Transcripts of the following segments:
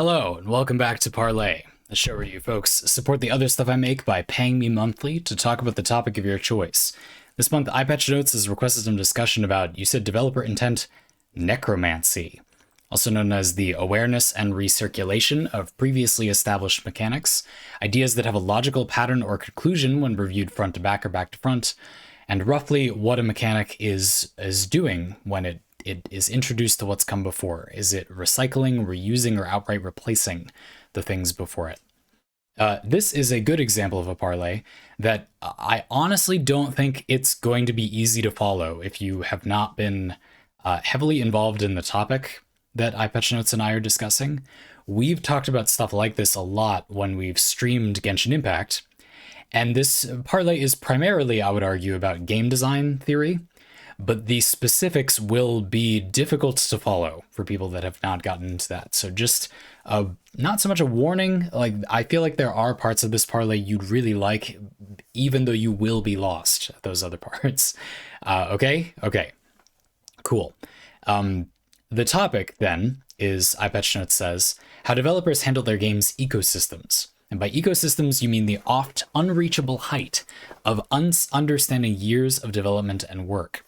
Hello, and welcome back to Parley, the show where you folks support the other stuff I make by paying me monthly to talk about the topic of your choice. This month, EyePatchNotes has requested some discussion about, you said, developer intent necromancy, also known as the awareness and recirculation of previously established mechanics, ideas that have a logical pattern or conclusion when reviewed front to back or back to front, and roughly what a mechanic is doing when it is introduced to what's come before. Is it recycling, reusing, or outright replacing the things before it? This is a good example of a parlay that I honestly don't think it's going to be easy to follow if you have not been heavily involved in the topic that EyePatchNotes and I are discussing. We've talked about stuff like this a lot when we've streamed Genshin Impact, and this parlay is primarily, I would argue, about game design theory, but the specifics will be difficult to follow for people that have not gotten into that. So just not so much a warning. Like, I feel like there are parts of this parlay you'd really like, even though you will be lost at those other parts. Okay, cool. The topic then is, EyePatchNotes says, how developers handle their games' ecosystems. And by ecosystems, you mean the oft unreachable height of understanding years of development and work.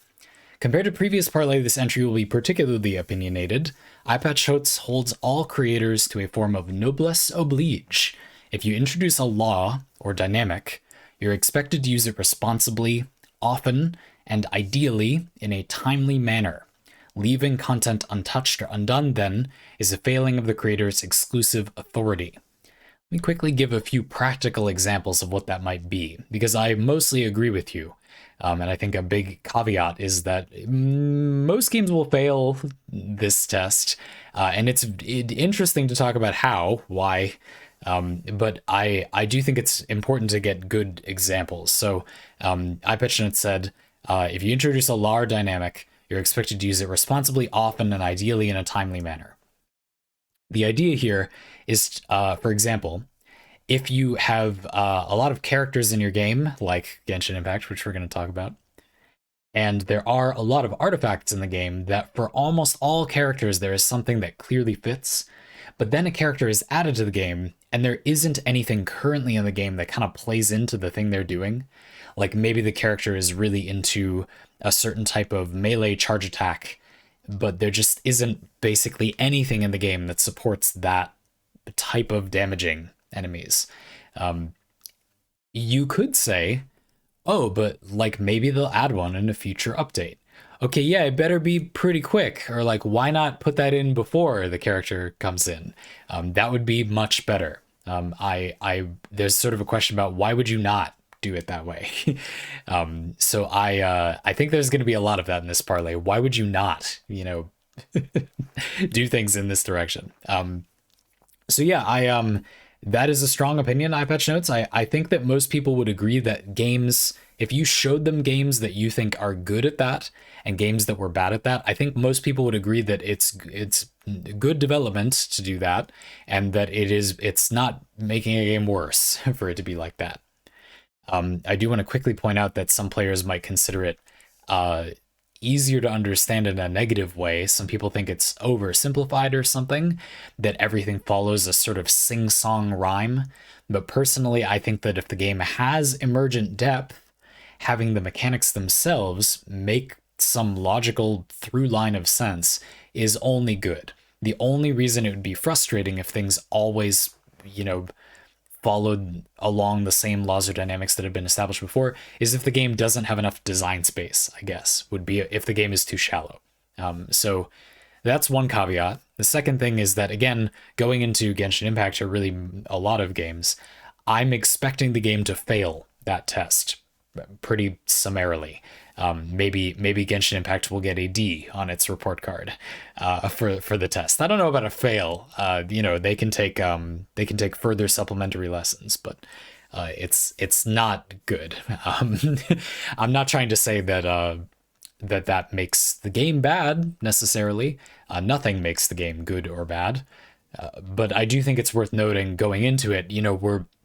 Compared to previous parlay, this entry will be particularly opinionated. EyePatchNotes holds all creators to a form of noblesse oblige. If you introduce a law or dynamic, you're expected to use it responsibly, often, and ideally in a timely manner. Leaving content untouched or undone, then, is a failing of the creator's exclusive authority. Let me quickly give a few practical examples of what that might be, because I mostly agree with you. And I think a big caveat is that most games will fail this test. And it's interesting to talk about why. But I do think it's important to get good examples. So EyePatchNotes said, if you introduce a law or dynamic, you're expected to use it responsibly, often, and ideally in a timely manner. The idea here is, for example, if you have a lot of characters in your game, like Genshin Impact, which we're going to talk about, and there are a lot of artifacts in the game that for almost all characters there is something that clearly fits, but then a character is added to the game and there isn't anything currently in the game that kind of plays into the thing they're doing. Like maybe the character is really into a certain type of melee charge attack, but there just isn't basically anything in the game that supports that type of damaging enemies. You could say, oh, but like maybe they'll add one in a future update. Okay, yeah, it better be pretty quick, or like why not put that in before the character comes in? That would be much better. There's sort of a question about why would you not do it that way? So I think there's going to be a lot of that in this parlay. Why would you not, do things in this direction? So yeah, that is a strong opinion, EyePatchNotes. I think that most people would agree that games, if you showed them games that you think are good at that and games that were bad at that, I think most people would agree that it's good development to do that, and that it's not making a game worse for it to be like that. I do want to quickly point out that some players might consider it easier to understand in a negative way. Some people think it's oversimplified or something, that everything follows a sort of sing-song rhyme. But personally, I think that if the game has emergent depth, having the mechanics themselves make some logical through line of sense is only good. The only reason it would be frustrating if things always, followed along the same laws or dynamics that have been established before is if the game doesn't have enough design space, I guess, would be if the game is too shallow. So that's one caveat. The second thing is that, again, going into Genshin Impact, or really a lot of games, I'm expecting the game to fail that test pretty summarily. Maybe Genshin Impact will get a D on its report card for the test. I don't know about a fail. They can take further supplementary lessons, but it's not good. I'm not trying to say that that makes the game bad necessarily. Nothing makes the game good or bad. But I do think it's worth noting going into it,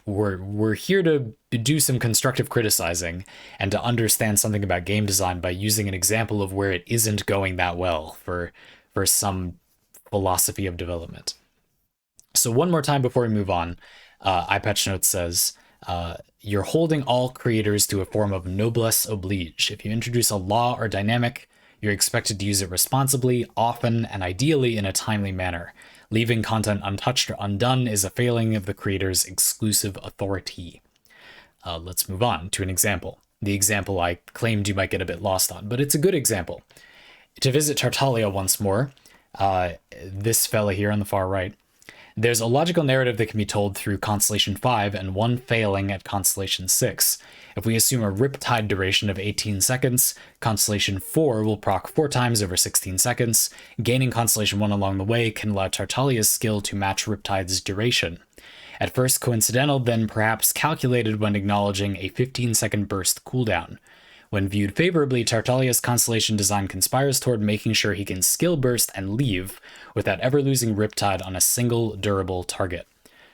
we're here to do some constructive criticizing and to understand something about game design by using an example of where it isn't going that well for some philosophy of development. So one more time before we move on, EyePatchNotes says, you're holding all creators to a form of noblesse oblige. If you introduce a law or dynamic, you're expected to use it responsibly, often, and ideally in a timely manner. Leaving content untouched or undone is a failing of the creator's exclusive authority. Let's move on to an example. The example I claimed you might get a bit lost on, but it's a good example. To visit Tartaglia once more, this fella here on the far right, there's a logical narrative that can be told through Constellation 5 and one failing at Constellation 6. If we assume a Riptide duration of 18 seconds, Constellation 4 will proc 4 times over 16 seconds. Gaining Constellation 1 along the way can allow Tartaglia's skill to match Riptide's duration. At first coincidental, then perhaps calculated when acknowledging a 15-second burst cooldown. When viewed favorably, Tartaglia's constellation design conspires toward making sure he can skill burst and leave without ever losing Riptide on a single durable target.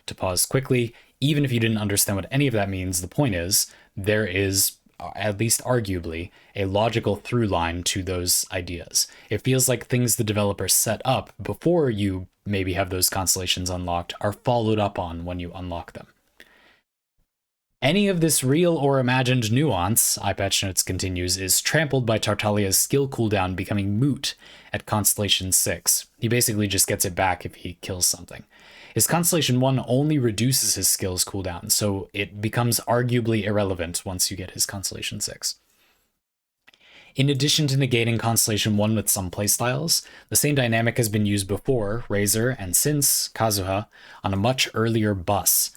To pause quickly, even if you didn't understand what any of that means, the point is, there is, at least arguably, a logical through line to those ideas. It feels like things the developer set up before you maybe have those constellations unlocked are followed up on when you unlock them. Any of this real or imagined nuance, EyePatchNotes continues, is trampled by Tartaglia's skill cooldown becoming moot at Constellation 6. He basically just gets it back if he kills something. His Constellation 1 only reduces his skills cooldown, so it becomes arguably irrelevant once you get his Constellation 6. In addition to negating Constellation 1 with some playstyles, the same dynamic has been used before, Razor, and since Kazuha, on a much earlier bus.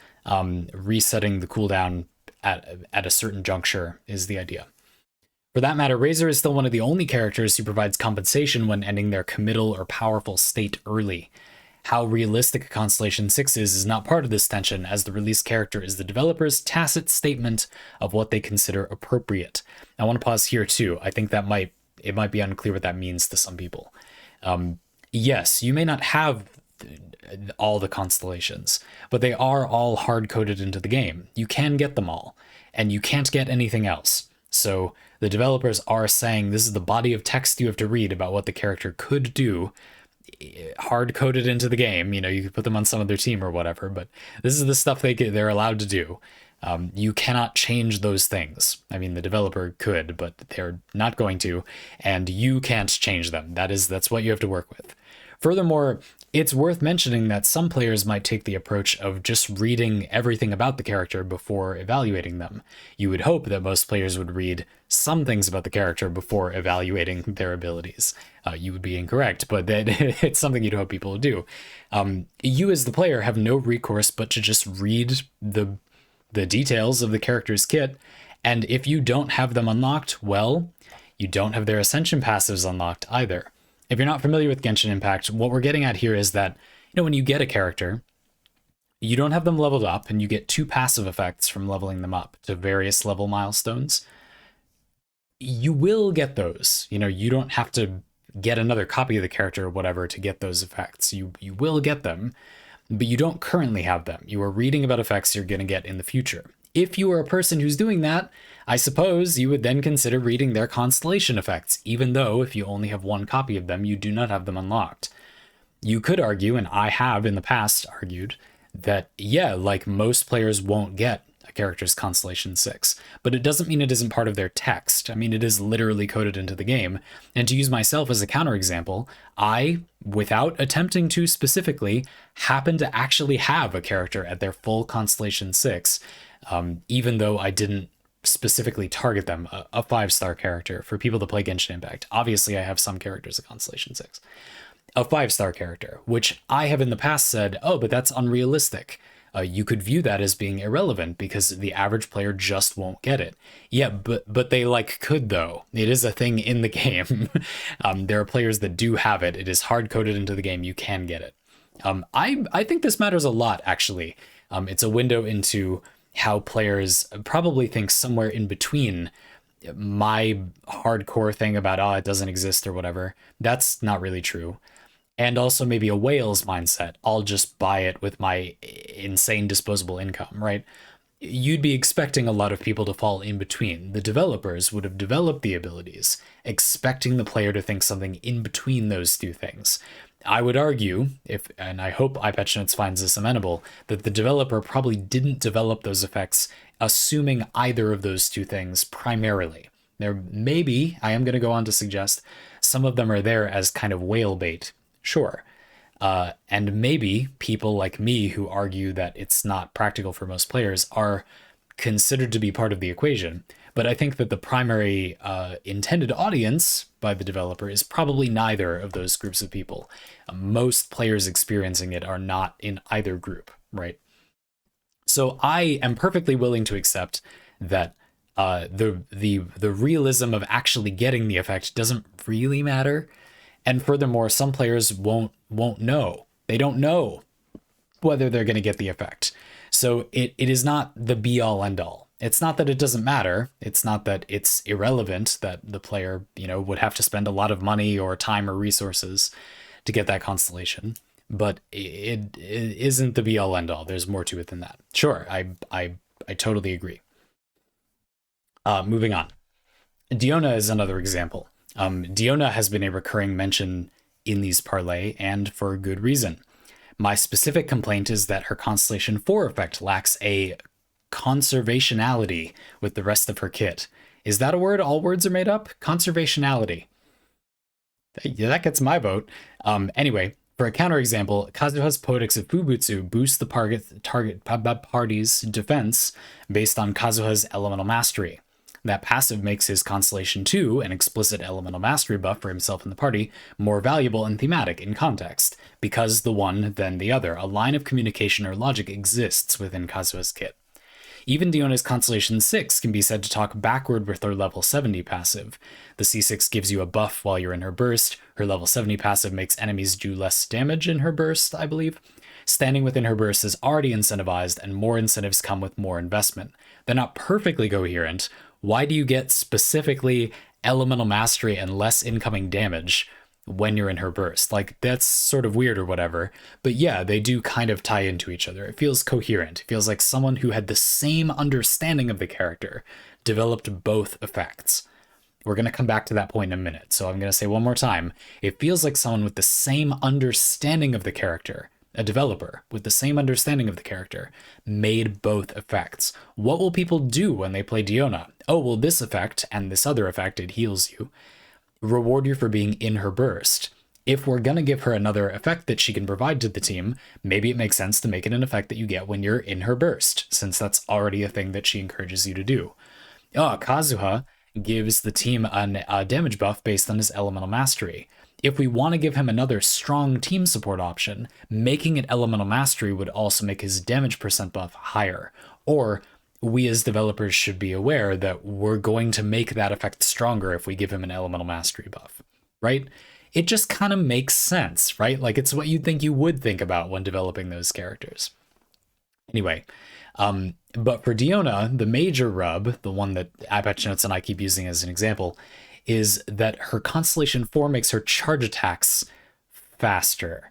Resetting the cooldown at a certain juncture is the idea. For that matter, Razor is still one of the only characters who provides compensation when ending their committal or powerful state early. How realistic Constellation 6 is not part of this tension, as the released character is the developer's tacit statement of what they consider appropriate. I want to pause here too. I think it might be unclear what that means to some people. Yes, you may not have all the constellations, but they are all hard-coded into the game. You can get them all, and you can't get anything else. So the developers are saying this is the body of text you have to read about what the character could do, hard-coded into the game. You know, you could put them on some other team or whatever, but this is the stuff they're allowed to do. You cannot change those things. I mean, the developer could, but they're not going to, and you can't change them. That's what you have to work with. Furthermore, it's worth mentioning that some players might take the approach of just reading everything about the character before evaluating them. You would hope that most players would read some things about the character before evaluating their abilities. You would be incorrect, but it's something you'd hope people would do. You as the player have no recourse but to just read the details of the character's kit, and if you don't have them unlocked, well, you don't have their Ascension passives unlocked either. If you're not familiar with Genshin Impact, what we're getting at here is that, when you get a character, you don't have them leveled up, and you get 2 passive effects from leveling them up to various level milestones. You will get those. You don't have to get another copy of the character or whatever to get those effects. You will get them, but you don't currently have them. You are reading about effects you're going to get in the future. If you are a person who's doing that, I suppose you would then consider reading their constellation effects, even though if you only have 1 copy of them, you do not have them unlocked. You could argue, and I have in the past argued, that like most players won't get a character's Constellation 6, but it doesn't mean it isn't part of their text. I mean, it is literally coded into the game. And to use myself as a counterexample, I, without attempting to specifically, happen to actually have a character at their full Constellation 6, even though I didn't specifically target them, a 5-star character for people to play Genshin Impact. Obviously, I have some characters at Constellation 6. A 5-star character, which I have in the past said, oh, but that's unrealistic. You could view that as being irrelevant because the average player just won't get it. Yeah, but they could though. It is a thing in the game. There are players that do have it. It is hard-coded into the game. You can get it. I think this matters a lot, actually. It's a window into how players probably think somewhere in between my hardcore thing about, it doesn't exist or whatever. That's not really true. And also maybe a whale's mindset. I'll just buy it with my insane disposable income, right? You'd be expecting a lot of people to fall in between. The developers would have developed the abilities, expecting the player to think something in between those 2 things. I would argue, and I hope EyePatchNotes finds this amenable, that the developer probably didn't develop those effects assuming either of those two things primarily. There maybe, I am going to go on to suggest, some of them are there as kind of whale bait, sure. And maybe people like me who argue that it's not practical for most players are considered to be part of the equation. But I think that the primary intended audience by the developer is probably neither of those groups of people. Most players experiencing it are not in either group, right? So I am perfectly willing to accept that the realism of actually getting the effect doesn't really matter, and furthermore, some players won't know. They don't know whether they're going to get the effect. So it is not the be all end all. It's not that it doesn't matter. It's not that it's irrelevant that the player, would have to spend a lot of money or time or resources to get that constellation. But it isn't the be all end all. There's more to it than that. Sure, I totally agree. Moving on. Diona is another example. Diona has been a recurring mention in these Parley, and for good reason. My specific complaint is that her Constellation 4 effect lacks a conservationality with the rest of her kit. Is that a word all words are made up? Conservationality. Yeah, that gets my vote. Anyway, for a counterexample, Kazuha's Poetics of Fubutsu boosts the target party's defense based on Kazuha's elemental mastery. That passive makes his Constellation 2, an explicit elemental mastery buff for himself and the party, more valuable and thematic in context, because the one, then the other, a line of communication or logic exists within Kazuha's kit. Even Diona's Constellation 6 can be said to talk backward with her level 70 passive. The C6 gives you a buff while you're in her burst, her level 70 passive makes enemies do less damage in her burst, I believe. Standing within her burst is already incentivized, and more incentives come with more investment. They're not perfectly coherent. Why do you get specifically elemental mastery and less incoming damage when you're in her burst? Like, that's sort of weird or whatever. But yeah, they do kind of tie into each other. It feels coherent. It feels like someone who had the same understanding of the character developed both effects. We're going to come back to that point in a minute. So I'm going to say one more time. It feels like someone with the same understanding of the character, a developer with the same understanding of the character, made both effects. What will people do when they play Diona? Oh, well, this effect and this other effect, it heals you, reward you for being in her burst. If we're going to give her another effect that she can provide to the team, maybe it makes sense to make it an effect that you get when you're in her burst, since that's already a thing that she encourages you to do. Oh, Kazuha gives the team a damage buff based on his elemental mastery. If we want to give him another strong team support option, making it elemental mastery would also make his damage percent buff higher. Or we as developers should be aware that we're going to make that effect stronger if we give him an elemental mastery buff, right? It just kind of makes sense, right? Like, it's what you'd think you would think about when developing those characters. Anyway, but for Diona, the major rub, the one that EyePatchNotes and I keep using as an example, is that her Constellation 4 makes her charge attacks faster.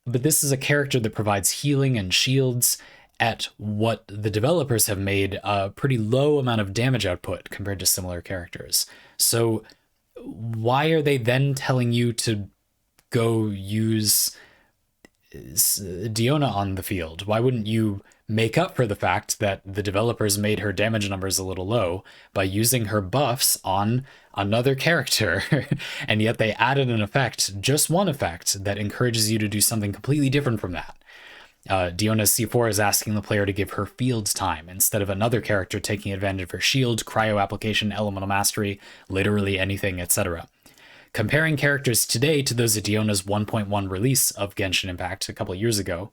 But this is a character that provides healing and shields at what the developers have made a pretty low amount of damage output compared to similar characters. So why are they then telling you to go use Diona on the field? Why wouldn't you make up for the fact that the developers made her damage numbers a little low by using her buffs on another character, and yet they added an effect, just one effect, that encourages you to do something completely different from that? Diona's C4 is asking the player to give her field time instead of another character taking advantage of her shield, cryo application, elemental mastery, literally anything, etc. Comparing characters today to those at Diona's 1.1 release of Genshin Impact a couple years ago,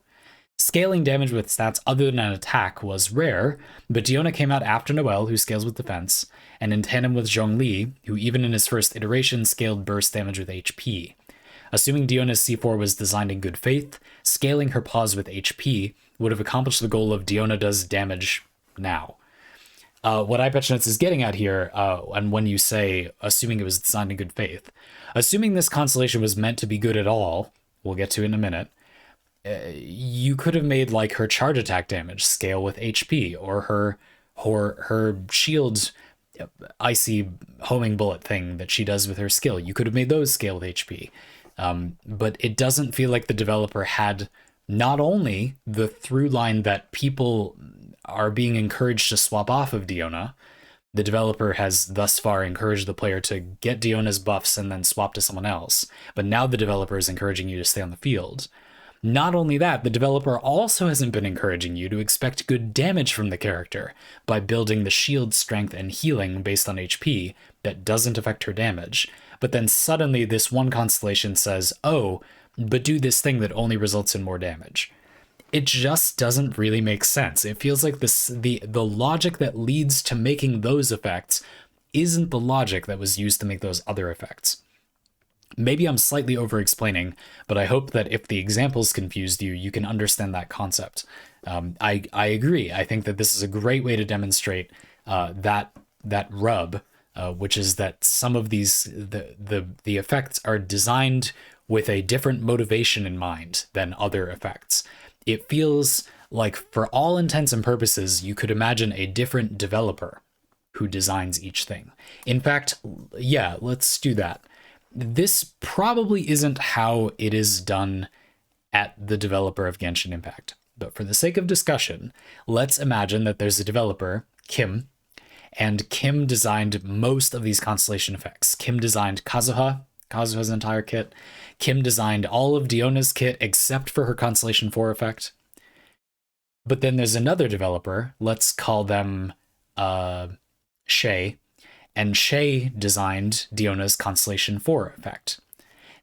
scaling damage with stats other than an attack was rare, but Diona came out after Noelle, who scales with defense, and in tandem with Zhongli, who even in his first iteration scaled burst damage with HP. Assuming Diona's C4 was designed in good faith, scaling her pause with HP would have accomplished the goal of Diona does damage now. What EyePatchNotes is getting at here, and when you say assuming it was designed in good faith, assuming this constellation was meant to be good at all, we'll get to it in a minute, you could have made like her charge attack damage scale with HP, or her shield icy homing bullet thing that she does with her skill. You could have made those scale with HP. But it doesn't feel like the developer had not only the through line that people are being encouraged to swap off of Diona. The developer has thus far encouraged the player to get Diona's buffs and then swap to someone else, but now the developer is encouraging you to stay on the field. Not only that, the developer also hasn't been encouraging you to expect good damage from the character by building the shield strength and healing based on HP that doesn't affect her damage. But then suddenly this one constellation says, oh, but do this thing that only results in more damage. It just doesn't really make sense. It feels like the logic that leads to making those effects isn't the logic that was used to make those other effects. Maybe I'm slightly over-explaining, but I hope that if the examples confused you, you can understand that concept. I agree. I think that this is a great way to demonstrate that rub, which is that some of these the effects are designed with a different motivation in mind than other effects. It feels like, for all intents and purposes, you could imagine a different developer who designs each thing. In fact, yeah, let's do that. This probably isn't how it is done at the developer of Genshin Impact. But for the sake of discussion, let's imagine that there's a developer, Kim, and Kim designed most of these constellation effects. Kim designed Kazuha's entire kit. Kim designed all of Diona's kit except for her Constellation 4 effect. But then there's another developer, let's call them Shay, and Shay designed Diona's Constellation 4 effect.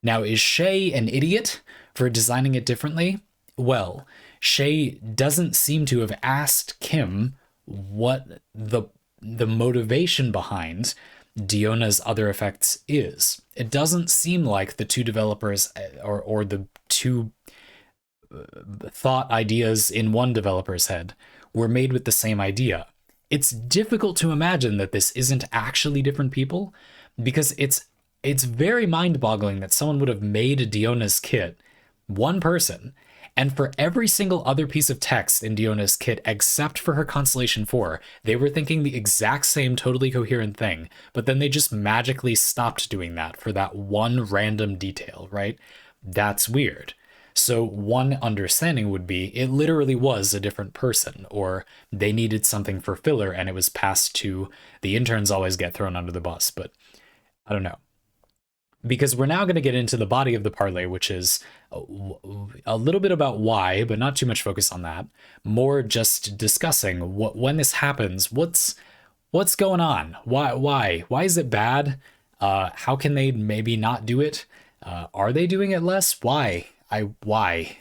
Now, is Shay an idiot for designing it differently? Well, Shay doesn't seem to have asked Kim what the motivation behind Diona's other effects is. It doesn't seem like the two developers or the two thought ideas in one developer's head were made with the same idea. It's difficult to imagine that this isn't actually different people, because it's very mind-boggling that someone would have made Diona's kit one person, and for every single other piece of text in Diona's kit except for her Constellation 4, they were thinking the exact same totally coherent thing, but then they just magically stopped doing that for that one random detail, right? That's weird. So one understanding would be it literally was a different person, or they needed something for filler and it was passed to the interns. Always get thrown under the bus, but I don't know. Because we're now going to get into the body of the parlay, which is a little bit about why, but not too much focus on that. More just discussing when this happens, what's going on? Why is it bad? How can they maybe not do it? Are they doing it less? Why? Why?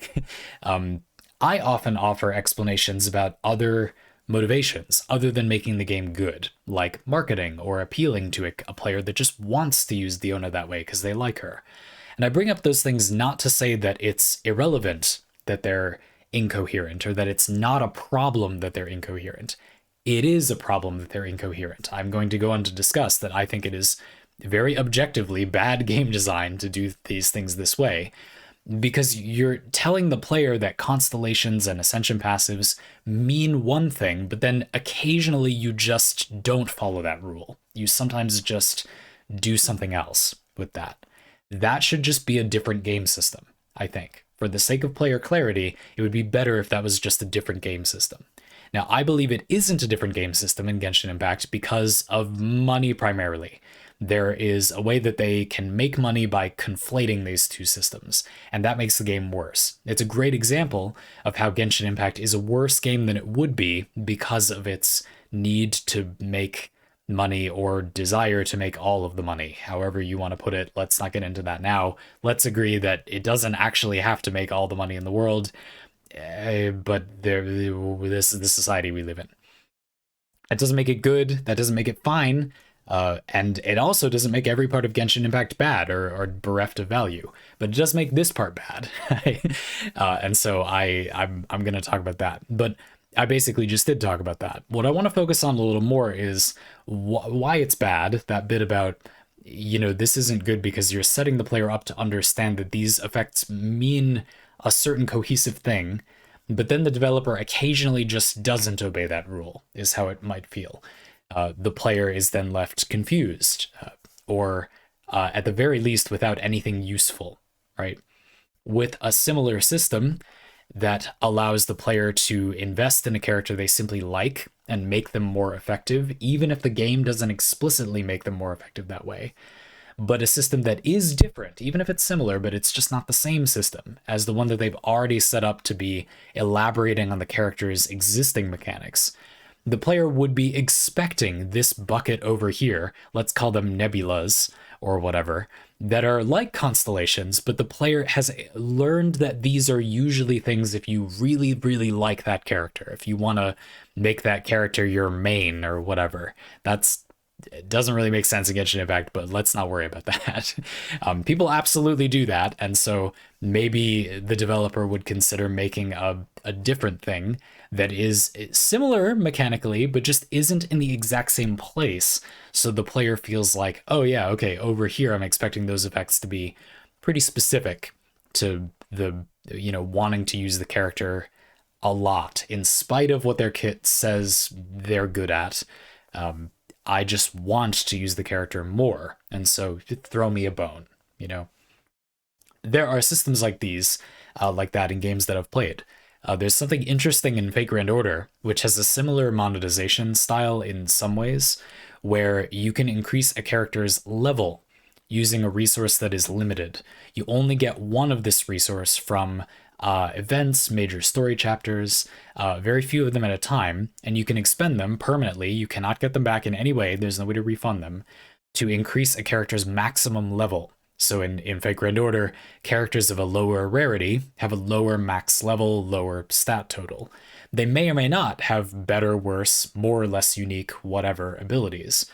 I often offer explanations about other motivations other than making the game good, like marketing or appealing to a player that just wants to use Diona that way because they like her. And I bring up those things not to say that it's irrelevant that they're incoherent or that it's not a problem that they're incoherent. It is a problem that they're incoherent. I'm going to go on to discuss that I think it is very objectively bad game design to do these things this way, because you're telling the player that constellations and ascension passives mean one thing, but then occasionally you just don't follow that rule. You sometimes just do something else with that. That should just be a different game system, I think. For the sake of player clarity, it would be better if that was just a different game system. Now, I believe it isn't a different game system in Genshin Impact because of money primarily. There is a way that they can make money by conflating these two systems, and that makes the game worse. It's a great example of how Genshin Impact is a worse game than it would be because of its need to make money or desire to make all of the money. However you want to put it, let's not get into that now. Let's agree that it doesn't actually have to make all the money in the world, but this is the society we live in. That doesn't make it good. That doesn't make it fine. And it also doesn't make every part of Genshin Impact bad or bereft of value, but it does make this part bad. And so I'm going to talk about that. But I basically just did talk about that. What I want to focus on a little more is why it's bad. That bit about, this isn't good because you're setting the player up to understand that these effects mean a certain cohesive thing, but then the developer occasionally just doesn't obey that rule, is how it might feel. The player is then left confused, or at the very least without anything useful right? With a similar system that allows the player to invest in a character they simply like and make them more effective, even if the game doesn't explicitly make them more effective that way. But a system that is different, even if it's similar, but it's just not the same system as the one that they've already set up to be elaborating on the character's existing mechanics. The player would be expecting this bucket over here, let's call them nebulas or whatever, that are like constellations, but the player has learned that these are usually things if you really, really like that character, if you want to make that character your main or whatever. It doesn't really make sense in Genshin Impact, but let's not worry about that. People absolutely do that, and so maybe the developer would consider making a different thing that is similar mechanically, but just isn't in the exact same place. So the player feels like, oh yeah, okay, over here I'm expecting those effects to be pretty specific to the, wanting to use the character a lot, in spite of what their kit says they're good at. I just want to use the character more, and so throw me a bone, There are systems like these, like that in games that I've played. There's something interesting in Fate Grand Order, which has a similar monetization style in some ways, where you can increase a character's level using a resource that is limited. You only get one of this resource from events, major story chapters, very few of them at a time, and you can expend them permanently. You cannot get them back in any way. There's no way to refund them, to increase a character's maximum level. So in Fate Grand Order, characters of a lower rarity have a lower max level, lower stat total. They may or may not have better, worse, more or less unique, whatever abilities.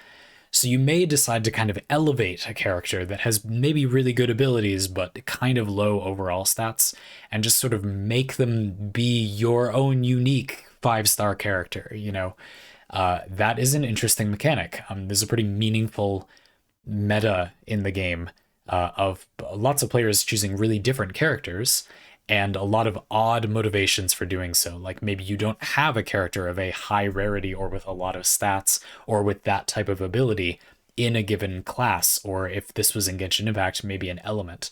So you may decide to kind of elevate a character that has maybe really good abilities, but kind of low overall stats, and just sort of make them be your own unique 5-star character, That is an interesting mechanic. There's a pretty meaningful meta in the game of lots of players choosing really different characters, and a lot of odd motivations for doing so. Like maybe you don't have a character of a high rarity or with a lot of stats or with that type of ability in a given class, or if this was in Genshin Impact, maybe an element.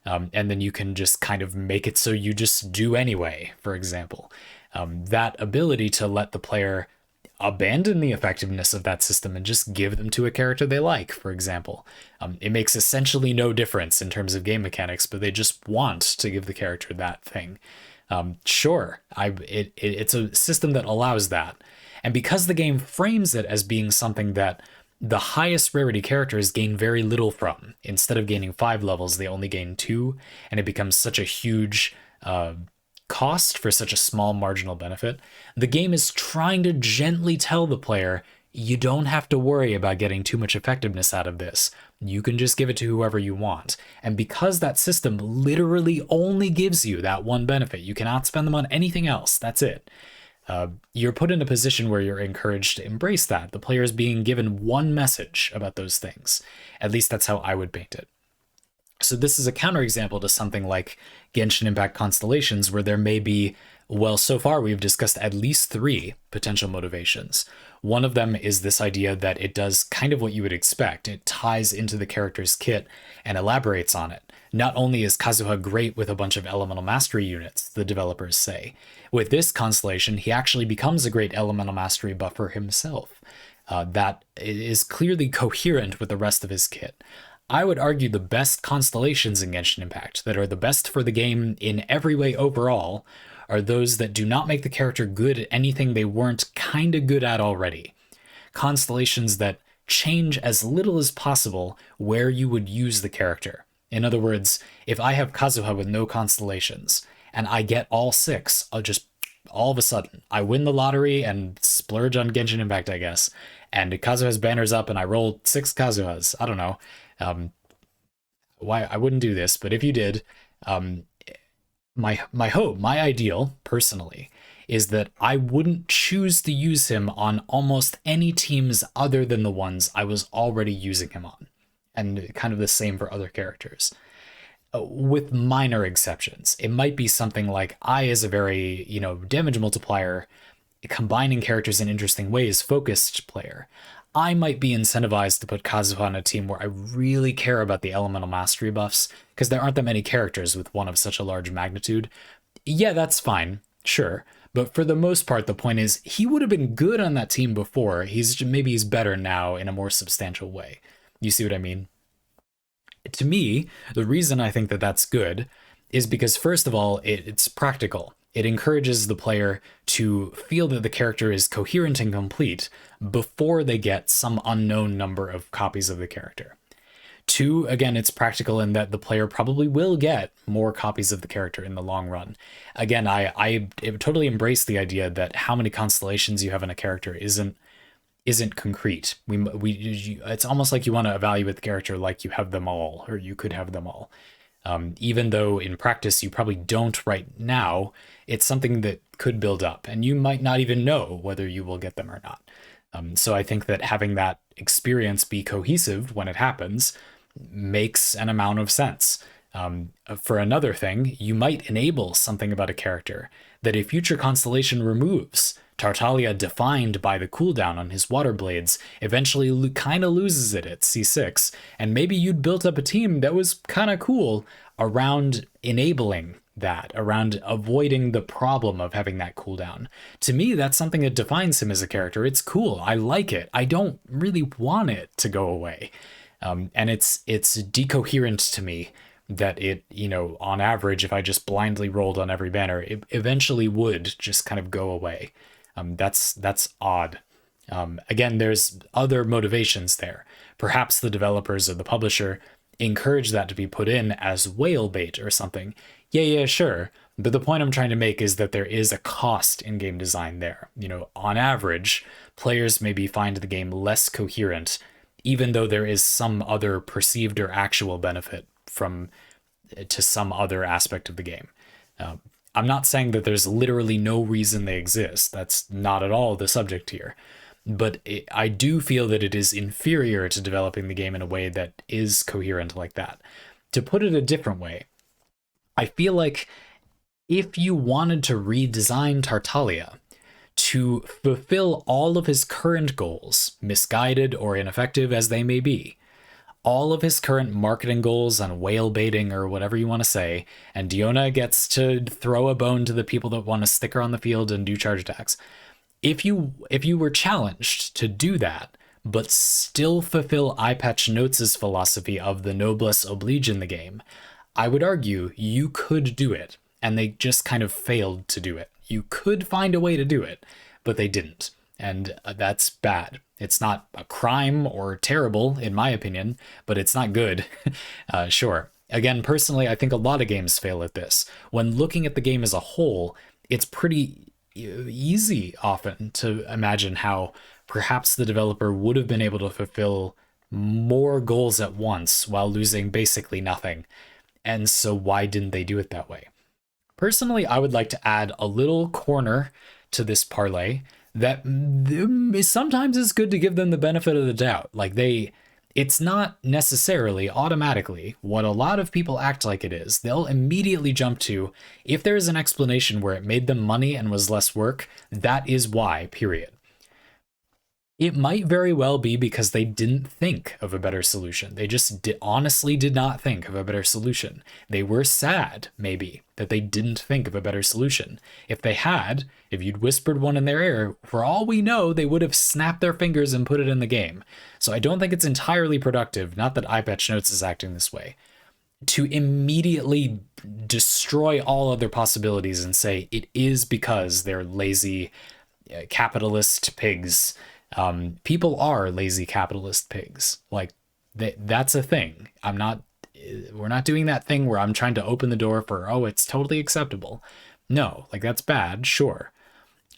And then you can just kind of make it so you just do anyway, for example. That ability to let the player abandon the effectiveness of that system and just give them to a character they like, for example. It makes essentially no difference in terms of game mechanics, but they just want to give the character that thing. Sure, it's a system that allows that. And because the game frames it as being something that the highest rarity characters gain very little from, instead of gaining 5 levels, they only gain 2, and it becomes such a huge cost for such a small marginal benefit, the game is trying to gently tell the player, you don't have to worry about getting too much effectiveness out of this. You can just give it to whoever you want. And because that system literally only gives you that one benefit, you cannot spend them on anything else. That's it. You're put in a position where you're encouraged to embrace that. The player is being given one message about those things. At least that's how I would paint it. So this is a counterexample to something like Genshin Impact Constellations, where there may be, well, so far we've discussed at least 3 potential motivations. One of them is this idea that it does kind of what you would expect. It ties into the character's kit and elaborates on it. Not only is Kazuha great with a bunch of elemental mastery units, the developers say, with this constellation, he actually becomes a great elemental mastery buffer himself. That is clearly coherent with the rest of his kit. I would argue the best constellations in Genshin Impact, that are the best for the game in every way overall, are those that do not make the character good at anything they weren't kinda good at already. Constellations that change as little as possible where you would use the character. In other words, if I have Kazuha with no constellations, and I get all 6, I'll just, all of a sudden, I win the lottery and splurge on Genshin Impact, I guess, and Kazuha's banner's up and I roll 6 Kazuhas. I don't know. Why I wouldn't do this, but if you did, my hope, my ideal, personally, is that I wouldn't choose to use him on almost any teams other than the ones I was already using him on, and kind of the same for other characters. With minor exceptions. It might be something like I, as a very, damage multiplier, combining characters in interesting ways, focused player. I might be incentivized to put Kazuha on a team where I really care about the elemental mastery buffs, because there aren't that many characters with one of such a large magnitude. Yeah, that's fine, sure. But for the most part, the point is he would have been good on that team before. Maybe he's better now in a more substantial way. You see what I mean? To me, the reason I think that that's good is because, first of all, it's practical. It encourages the player to feel that the character is coherent and complete before they get some unknown number of copies of the character. Two, again, it's practical in that the player probably will get more copies of the character in the long run. Again, I totally embrace the idea that how many constellations you have in a character isn't concrete. It's almost like you want to evaluate the character like you have them all, or you could have them all. Even though in practice you probably don't right now, it's something that could build up, and you might not even know whether you will get them or not. So I think that having that experience be cohesive when it happens makes an amount of sense. For another thing, you might enable something about a character that a future constellation removes. Tartaglia, defined by the cooldown on his water blades, eventually kind of loses it at C6, and maybe you'd built up a team that was kind of cool around enabling that, around avoiding the problem of having that cooldown. To me, that's something that defines him as a character. It's cool. I like it. I don't really want it to go away. And it's decoherent to me that it, on average, if I just blindly rolled on every banner, it eventually would just kind of go away. That's odd. Again, there's other motivations there. Perhaps the developers or the publisher encourage that to be put in as whale bait or something. Yeah, sure. But the point I'm trying to make is that there is a cost in game design there. On average, players maybe find the game less coherent, even though there is some other perceived or actual benefit to some other aspect of the game. I'm not saying that there's literally no reason they exist. That's not at all the subject here. But I do feel that it is inferior to developing the game in a way that is coherent like that. To put it a different way, I feel like if you wanted to redesign Tartaglia to fulfill all of his current goals, misguided or ineffective as they may be, all of his current marketing goals on whale baiting or whatever you want to say, and Diona gets to throw a bone to the people that want to stick her on the field and do charge attacks. If you were challenged to do that, but still fulfill EyePatchNotes' philosophy of the noblesse oblige in the game, I would argue you could do it, and they just kind of failed to do it. You could find a way to do it, but they didn't. And that's bad. It's not a crime or terrible, in my opinion, but it's not good. Sure. Again, personally, I think a lot of games fail at this. When looking at the game as a whole, it's pretty easy often to imagine how perhaps the developer would have been able to fulfill more goals at once while losing basically nothing. And so why didn't they do it that way? Personally, I would like to add a little corner to this parlay that sometimes it's good to give them the benefit of the doubt. It's not necessarily automatically what a lot of people act like it is. They'll immediately jump to, if there is an explanation where it made them money and was less work, that is why, period. It might very well be because they didn't think of a better solution. They just honestly did not think of a better solution. They were sad, maybe, that they didn't think of a better solution. If they had, if you'd whispered one in their ear, for all we know, they would have snapped their fingers and put it in the game. So I don't think it's entirely productive, not that EyePatchNotes is acting this way, to immediately destroy all other possibilities and say it is because they're lazy capitalist pigs. People are lazy capitalist pigs. That's a thing. We're not doing that thing where I'm trying to open the door for, it's totally acceptable. No, that's bad, sure.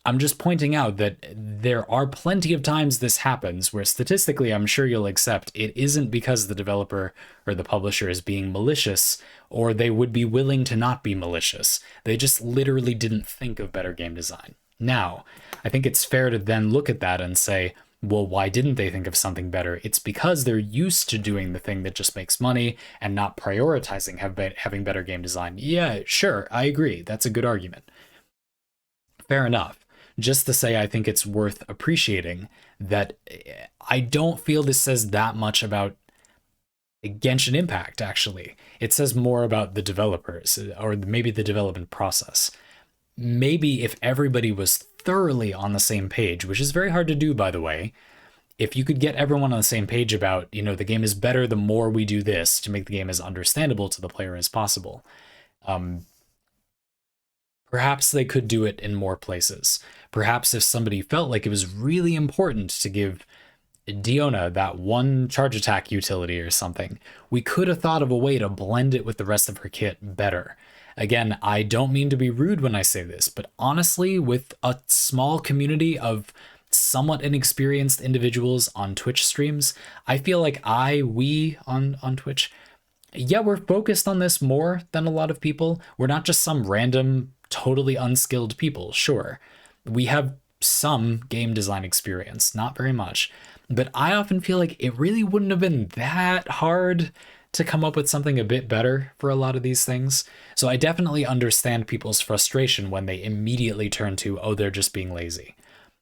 I'm just pointing out that there are plenty of times this happens where statistically, I'm sure you'll accept, it isn't because the developer or the publisher is being malicious, or they would be willing to not be malicious. They just literally didn't think of better game design. Now, I think it's fair to then look at that and say, well, why didn't they think of something better? It's because they're used to doing the thing that just makes money and not prioritizing having better game design. Yeah, sure, I agree. That's a good argument. Fair enough. just to say I think it's worth appreciating that I don't feel this says that much about Genshin Impact, actually. It says more about the developers, or maybe the development process. Maybe if everybody was thoroughly on the same page, which is very hard to do, by the way, if you could get everyone on the same page about, the game is better the more we do this to make the game as understandable to the player as possible, perhaps they could do it in more places. Perhaps if somebody felt like it was really important to give Diona that one charge attack utility or something, we could have thought of a way to blend it with the rest of her kit better. Again, I don't mean to be rude when I say this, but honestly, with a small community of somewhat inexperienced individuals on Twitch streams, I feel like we on Twitch, yeah, we're focused on this more than a lot of people. We're not just some random, totally unskilled people. Sure, we have some game design experience, not very much, but I often feel like it really wouldn't have been that hard to come up with something a bit better for a lot of these things. So I definitely understand people's frustration when they immediately turn to, oh, they're just being lazy.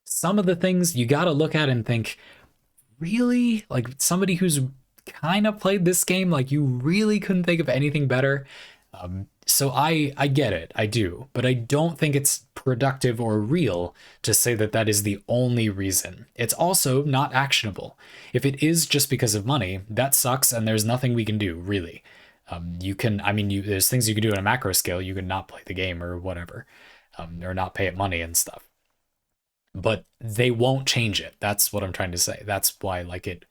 Some of the things you gotta look at and think, really? Like, somebody who's kind of played this game, like, you really couldn't think of anything better? So I get it, I do, but I don't think it's productive or real to say that that is the only reason. It's also not actionable. If it is just because of money, that sucks, and there's nothing we can do, really. There's things you can do on a macro scale. You can not play the game or whatever, or not pay it money and stuff. But they won't change it. That's what I'm trying to say. That's why, like, it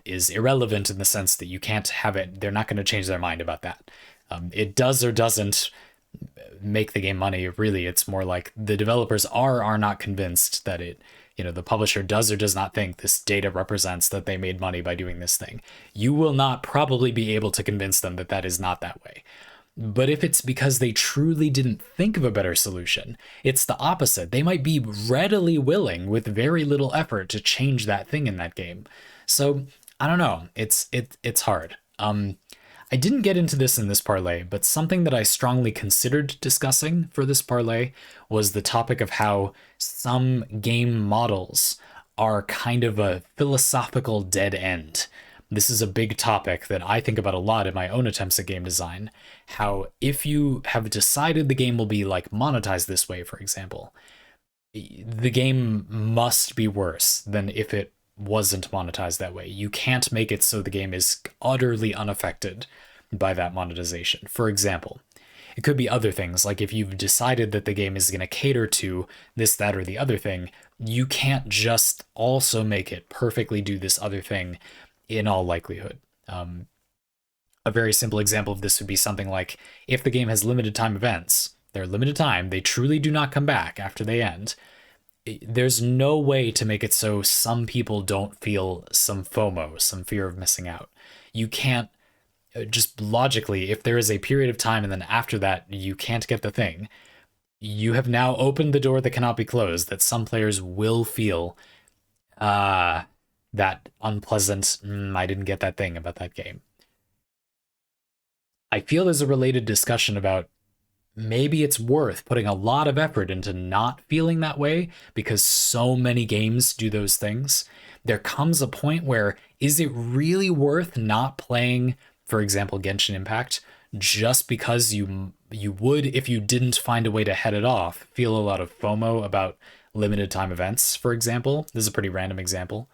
is irrelevant in the sense that you can't have it. They're not going to change their mind about that. It does or doesn't make the game money. Really, it's more like the developers are not convinced that the publisher does or does not think this data represents that they made money by doing this thing. You will not probably be able to convince them that that is not that way. But if it's because they truly didn't think of a better solution, it's the opposite. They might be readily willing with very little effort to change that thing in that game. So I don't know. It's hard. I didn't get into this in this parlay, but something that I strongly considered discussing for this parlay was the topic of how some game models are kind of a philosophical dead end. This is a big topic that I think about a lot in my own attempts at game design. How if you have decided the game will be like monetized this way, for example, the game must be worse than if it wasn't monetized that way. You can't make it so the game is utterly unaffected by that monetization. For example, it could be other things, like if you've decided that the game is going to cater to this, that, or the other thing, you can't just also make it perfectly do this other thing in all likelihood. A very simple example of this would be something like, if the game has limited time events, they're limited time, they truly do not come back after they end, there's no way to make it so some people don't feel some FOMO, some fear of missing out. You can't just logically, if there is a period of time and then after that you can't get the thing, you have now opened the door that cannot be closed, that some players will feel that unpleasant, I didn't get that thing about that game. I feel there's a related discussion about maybe it's worth putting a lot of effort into not feeling that way because so many games do those things. There comes a point where, is it really worth not playing, for example, Genshin Impact, just because you would, if you didn't find a way to head it off, feel a lot of FOMO about limited time events, for example? This is a pretty random example.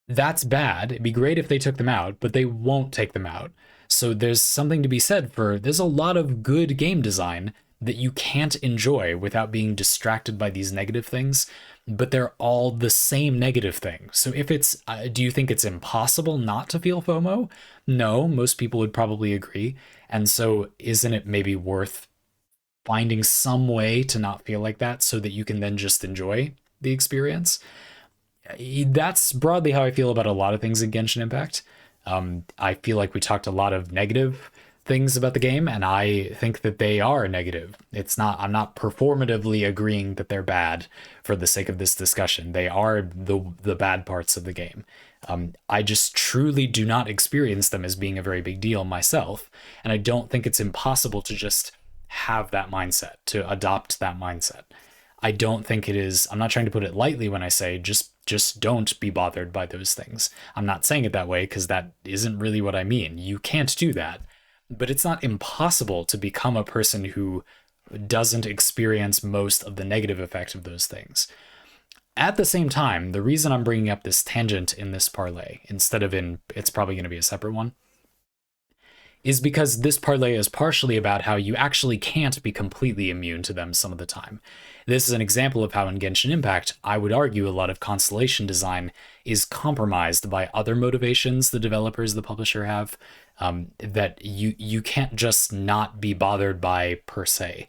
That's bad. It'd be great if they took them out, but they won't take them out. So there's something to be said for, there's a lot of good game design that you can't enjoy without being distracted by these negative things, but they're all the same negative thing. So if it's, do you think it's impossible not to feel FOMO? No, most people would probably agree. And so isn't it maybe worth finding some way to not feel like that so that you can then just enjoy the experience? That's broadly how I feel about a lot of things in Genshin Impact. I feel like we talked a lot of negative things about the game, and I think that they are negative. I'm not performatively agreeing that they're bad for the sake of this discussion. They are the bad parts of the game. I just truly do not experience them as being a very big deal myself, and I don't think it's impossible to just have that mindset, to adopt that mindset. I don't think it is. I'm not trying to put it lightly when I say just don't be bothered by those things. I'm not saying it that way because that isn't really what I mean. You can't do that. But it's not impossible to become a person who doesn't experience most of the negative effect of those things. At the same time, the reason I'm bringing up this tangent in this parlay, instead of in, it's probably going to be a separate one, is because this parlay is partially about how you actually can't be completely immune to them some of the time. This is an example of how in Genshin Impact, I would argue a lot of constellation design is compromised by other motivations the developers, the publisher have, that you can't just not be bothered by per se.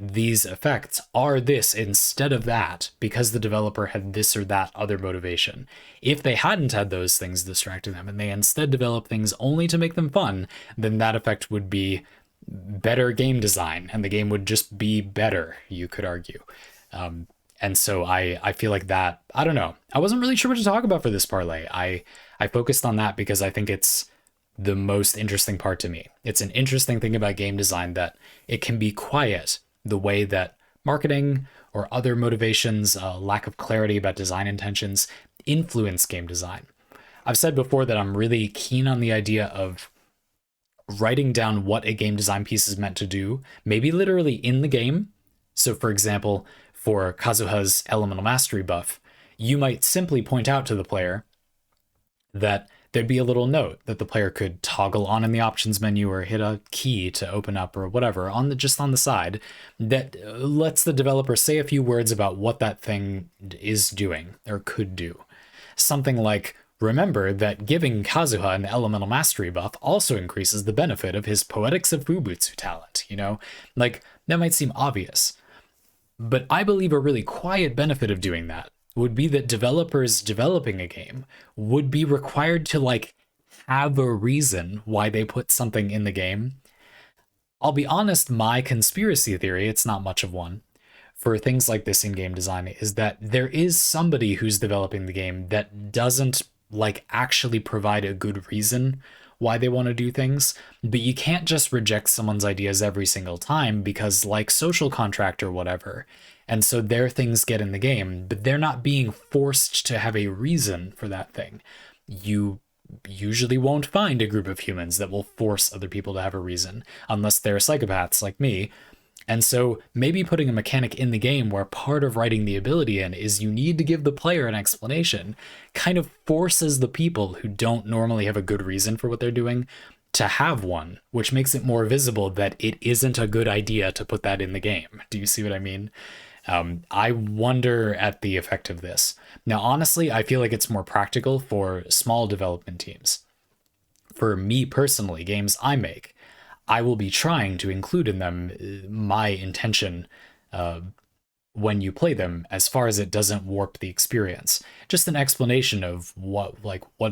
These effects are this instead of that because the developer had this or that other motivation. If they hadn't had those things distracting them and they instead developed things only to make them fun, then that effect would be better game design and the game would just be better, you could argue. And so I feel like that, I don't know. I wasn't really sure what to talk about for this parlay. I focused on that because I think it's the most interesting part to me. It's an interesting thing about game design that it can be quiet the way that marketing or other motivations, lack of clarity about design intentions, influence game design. I've said before that I'm really keen on the idea of writing down what a game design piece is meant to do, maybe literally in the game. So for example, for Kazuha's elemental mastery buff, you might simply point out to the player that there'd be a little note that the player could toggle on in the options menu or hit a key to open up or whatever on the just on the side that lets the developer say a few words about what that thing is doing or could do. Something like, remember that giving Kazuha an elemental mastery buff also increases the benefit of his Poetics of Fubutsu talent, you know? Like, that might seem obvious. But I believe a really quiet benefit of doing that would be that developers developing a game would be required to like have a reason why they put something in the game. I'll be honest, my conspiracy theory, it's not much of one, for things like this in game design is that there is somebody who's developing the game that doesn't like actually provide a good reason why they want to do things, but you can't just reject someone's ideas every single time because like social contract or whatever. And so their things get in the game, but they're not being forced to have a reason for that thing. You usually won't find a group of humans that will force other people to have a reason, unless they're psychopaths like me. And so maybe putting a mechanic in the game where part of writing the ability in is you need to give the player an explanation kind of forces the people who don't normally have a good reason for what they're doing to have one, which makes it more visible that it isn't a good idea to put that in the game. Do you see what I mean? I wonder at the effect of this. Now, honestly, I feel like it's more practical for small development teams. For me personally, games I make, I will be trying to include in them my intention when you play them, as far as it doesn't warp the experience. Just an explanation of what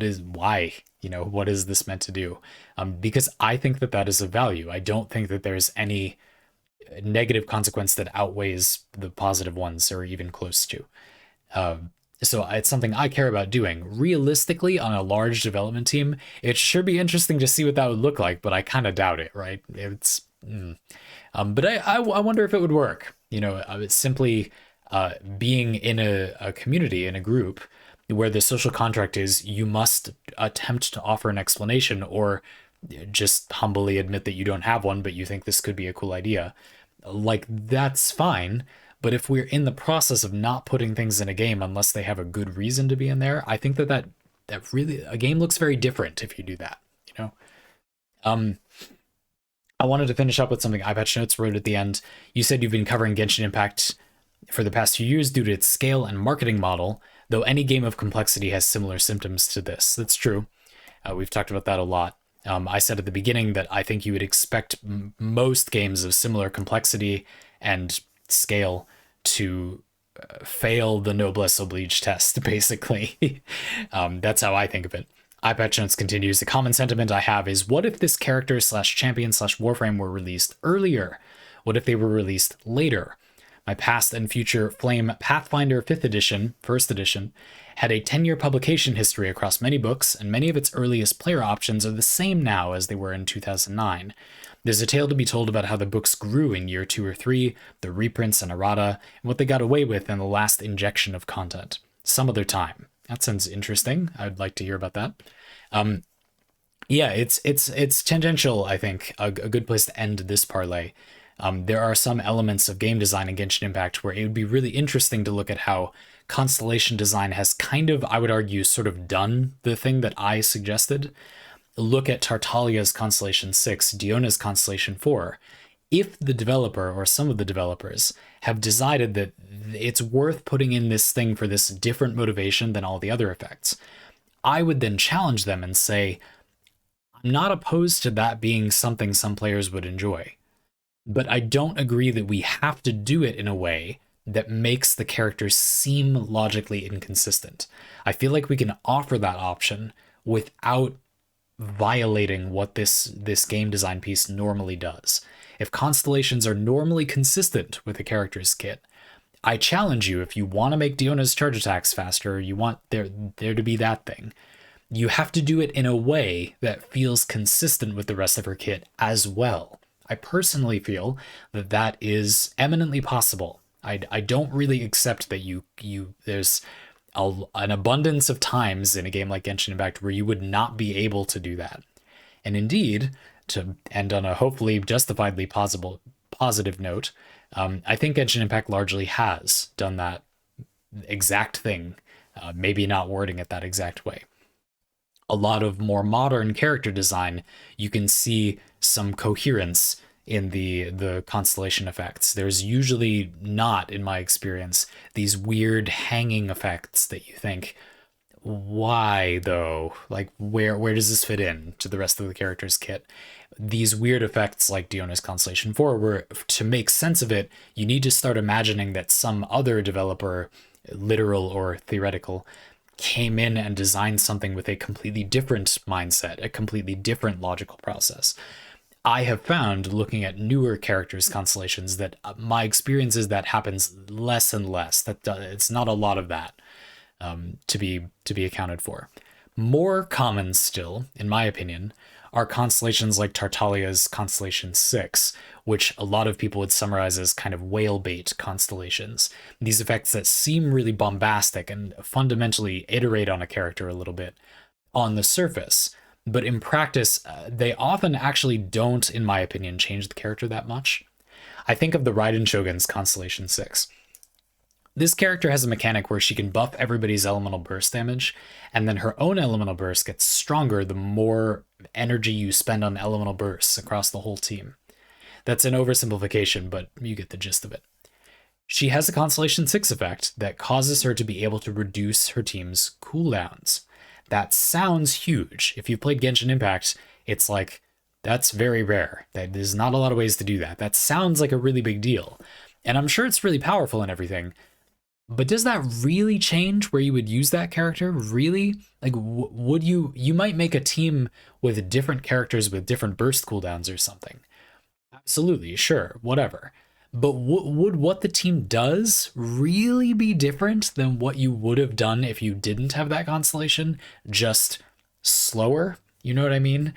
is, why, what is this meant to do? Because I think that that is of value. I don't think that there's any negative consequence that outweighs the positive ones or even close to. So it's something I care about doing. Realistically, on a large development team, it should be interesting to see what that would look like, but I kind of doubt it, right? It's, but I wonder if it would work. It's simply being in a community, in a group, where the social contract is you must attempt to offer an explanation or just humbly admit that you don't have one, but you think this could be a cool idea. Like, that's fine. But if we're in the process of not putting things in a game unless they have a good reason to be in there, I think that really, a game looks very different if you do that, I wanted to finish up with something EyePatchNotes wrote at the end. You said you've been covering Genshin Impact for the past few years due to its scale and marketing model, though any game of complexity has similar symptoms to this. That's true. We've talked about that a lot. I said at the beginning that I think you would expect most games of similar complexity and scale to fail the noblesse oblige test, basically. That's how I think of it. EyePatchNotes continues, the common sentiment I have is, what if this character / champion / Warframe were released earlier? What if they were released later? My past and future Flame Pathfinder 5th edition, 1st edition, had a 10-year publication history across many books, and many of its earliest player options are the same now as they were in 2009. There's a tale to be told about how the books grew in year 2 or 3, the reprints and errata, and what they got away with in the last injection of content. Some other time. That sounds interesting. I'd like to hear about that. Yeah, it's tangential. I think a good place to end this parlay. There are some elements of game design in Genshin Impact where it would be really interesting to look at how constellation design has kind of, I would argue, sort of done the thing that I suggested. Look at Tartalia's Constellation 6, Diona's Constellation 4. If the developer or some of the developers have decided that it's worth putting in this thing for this different motivation than all the other effects, I would then challenge them and say, I'm not opposed to that being something some players would enjoy, but I don't agree that we have to do it in a way that makes the characters seem logically inconsistent. I feel like we can offer that option without violating what this game design piece normally does. If constellations are normally consistent with a character's kit, I challenge you, if you want to make Diona's charge attacks faster, you want there to be that thing, you have to do it in a way that feels consistent with the rest of her kit as well. I personally feel that that is eminently possible. I don't really accept that there's an abundance of times in a game like Genshin Impact where you would not be able to do that. And indeed, to end on a hopefully justifiably positive note, I think Genshin Impact largely has done that exact thing, maybe not wording it that exact way. A lot of more modern character design, you can see some coherence in the constellation effects. There's usually not, in my experience, these weird hanging effects that you think, why though? Like where does this fit in to the rest of the character's kit? These weird effects like Diona's Constellation 4, where to make sense of it, you need to start imagining that some other developer, literal or theoretical, came in and designed something with a completely different mindset, a completely different logical process. I have found, looking at newer characters' constellations, that my experience is that happens less and less. That it's not a lot of that to be accounted for. More common still, in my opinion, are constellations like Tartalia's Constellation 6, which a lot of people would summarize as kind of whale bait constellations. These effects that seem really bombastic and fundamentally iterate on a character a little bit on the surface, but in practice, they often actually don't, in my opinion, change the character that much. I think of the Raiden Shogun's Constellation 6. This character has a mechanic where she can buff everybody's elemental burst damage, and then her own elemental burst gets stronger the more energy you spend on elemental bursts across the whole team. That's an oversimplification, but you get the gist of it. She has a Constellation 6 effect that causes her to be able to reduce her team's cooldowns. That sounds huge. If you've played Genshin Impact, it's like, that's very rare. There's not a lot of ways to do that. That sounds like a really big deal. And I'm sure it's really powerful and everything. But does that really change where you would use that character? Really? Like, would you might make a team with different characters with different burst cooldowns or something. Absolutely, sure, whatever. But would what the team does really be different than what you would have done if you didn't have that constellation? Just slower? You know what I mean?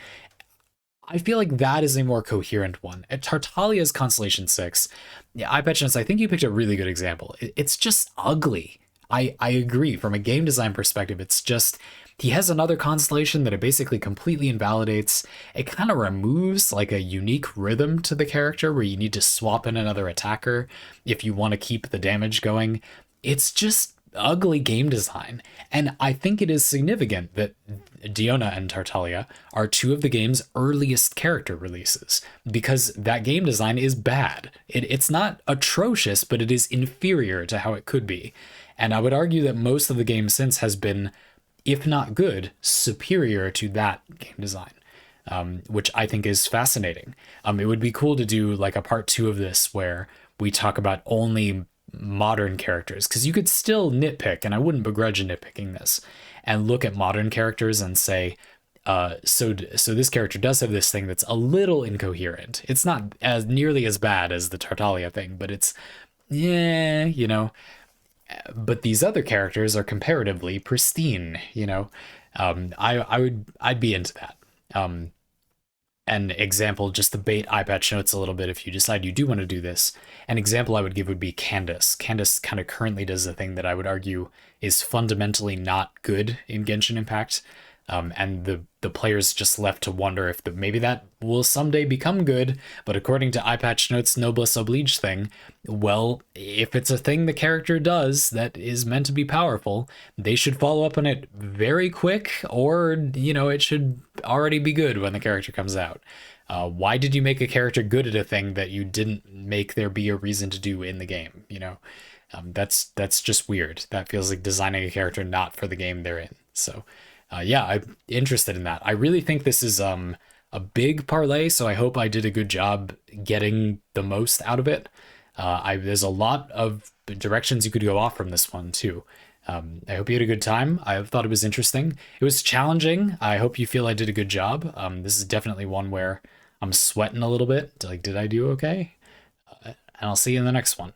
I feel like that is a more coherent one. At Tartalia's Constellation 6, yeah, EyePatchNotes, I think you picked a really good example. It's just ugly. I agree. From a game design perspective, it's just, he has another constellation that it basically completely invalidates. It kind of removes like a unique rhythm to the character where you need to swap in another attacker if you want to keep the damage going. It's just ugly game design. And I think it is significant that Diona and Tartalia are two of the game's earliest character releases, because that game design is bad. It's not atrocious, but it is inferior to how it could be. And I would argue that most of the game since has been, if not good, superior to that game design, which I think is fascinating. It would be cool to do like a part 2 of this where we talk about only modern characters, because you could still nitpick, and I wouldn't begrudge nitpicking this, and look at modern characters and say, so this character does have this thing that's a little incoherent. It's not as nearly as bad as the Tartalia thing, but it's, yeah, you know. But these other characters are comparatively pristine, you know. I'd be into that. an example, just to bait EyePatchNotes a little bit, if you decide you do want to do this, an example I would give would be Candace. Candace kind of currently does the thing that I would argue is fundamentally not good in Genshin Impact. And the players just left to wonder if maybe that will someday become good. But according to EyePatchNotes' Noblesse Oblige thing, well, if it's a thing the character does that is meant to be powerful, they should follow up on it very quick, or, you know, it should already be good when the character comes out. Why did you make a character good at a thing that you didn't make there be a reason to do in the game? You know, that's just weird. That feels like designing a character not for the game they're in. So yeah, I'm interested in that. I really think this is a big parlay, so I hope I did a good job getting the most out of it. There's a lot of directions you could go off from this one too. I hope you had a good time. I thought it was interesting. It was challenging. I hope you feel I did a good job. This is definitely one where I'm sweating a little bit. Like, did I do okay? And I'll see you in the next one.